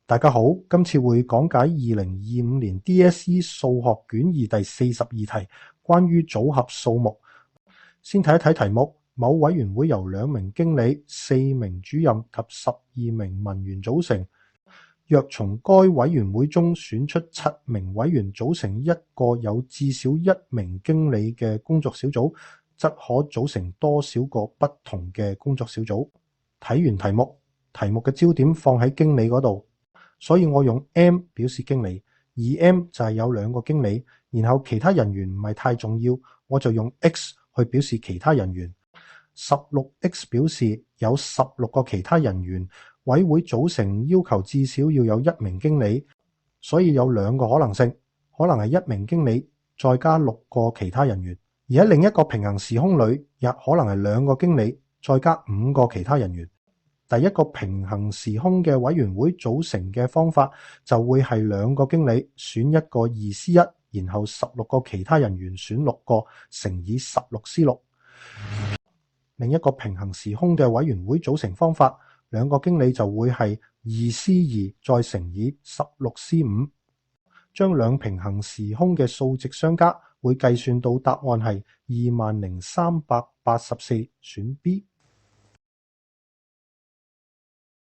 大家好，今次會講解2025年 DSE 數學卷2第42題，關於組合數目。先睇一睇題目，某委員會由2名經理、4名主任及12名文員組成。若從該委員會中選出7名委員組成一個有至少1名經理嘅工作小組，則可組成多少個不同嘅工作小組？睇完題目，題目嘅焦點放喺經理嗰度。所以我用 M 表示經理，而 M 就係有2個經理，然後其他人員唔係太重要，我就用 X 去表示其他人員。16X 表示有16個其他人員，委會組成要求至少要有1名經理，所以有2個可能性，可能係1名經理再加6個其他人員，而喺另一個平行時空裏，也可能係2個經理再加5個其他人員。第一個平行時空嘅委員會組成嘅方法就會係2個經理選1個2C1，然後16個其他人員選6個乘以 16C6。另一個平行時空嘅委員會組成方法，2個經理就會係 2C2 再乘以 16C5。將2平行時空嘅數值相加，會計算到答案係20,384，選 B。